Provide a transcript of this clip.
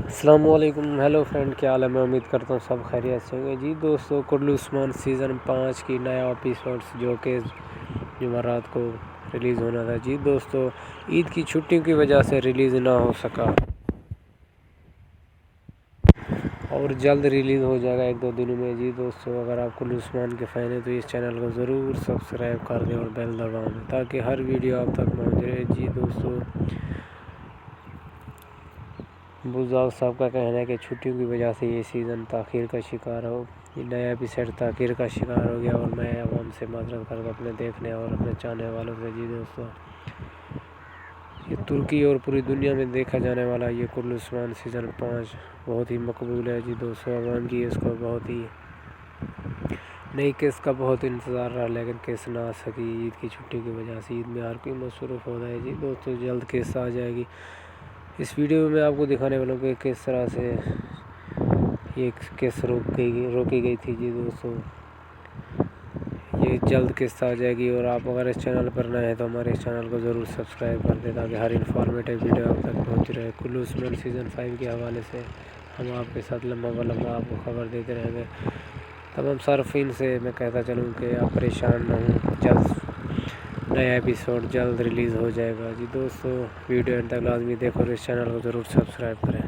अस्सलामुअलैकुम। Hello friend, क्या हाल है? मैं उम्मीद करता हूँ सब खैरियत से होंगे। जी दोस्तों, कुल्लू उस्मान सीज़न 5 की नया एपिसोड्स जो कि जुमेरात को रिलीज़ होना था। जी दोस्तों, ईद की छुट्टियों की वजह से रिलीज़ ना हो सका और जल्द रिलीज़ हो जाएगा 1-2 दिनों में। जी दोस्तों, अगर आप कुल्लू उस्मान के फ़ैन हैं तो इस चैनल को ज़रूर सब्सक्राइब कर दें और बेल दबा दें ताकि हर वीडियो आप तक पहुँच रहे। जी दोस्तों, बुज़दार साहब का कहना है कि छुट्टियों की वजह से ये सीज़न ताख़ीर का शिकार हो, ये नया एपिसोड ताख़ीर का शिकार हो गया और मैं आवाम से माज़रत करके अपने देखने और अपने चाहने वालों से। जी दोस्तों, ये तुर्की और पूरी दुनिया में देखा जाने वाला ये कुल्लू उस्मान सीज़न 5 बहुत ही मकबूल है। जी दोस्तों, आवाम की इसको बहुत ही नई केस का बहुत इंतज़ार रहा, लेकिन केस ना आ सकी ईद की छुट्टी की वजह से। ईद में हर कोई मसरूफ़ होता है। जी दोस्तों, जल्द केस आ जाएगी। इस वीडियो में मैं आपको दिखाने वाला हूँ कि किस तरह से ये केस रोकी गई थी। जी दोस्तों, ये जल्द किस्त आ जाएगी और आप अगर इस चैनल पर नए हैं तो हमारे इस चैनल को ज़रूर सब्सक्राइब कर दें ताकि हर इन्फॉर्मेटिव वीडियो आप तक पहुँच रहे। कुल्लू उस्मान सीज़न 5 के हवाले से हम आपके साथ लम्बा व लम्बा आपको खबर देते रहेंगे। तमाम सार्फिन से मैं कहता चलूँ कि आप परेशान न हों, जल्द नया एपिसोड जल्द रिलीज़ हो जाएगा। जी दोस्तों, वीडियो अंत तक लाजमी देखो और इस चैनल को ज़रूर सब्सक्राइब करें।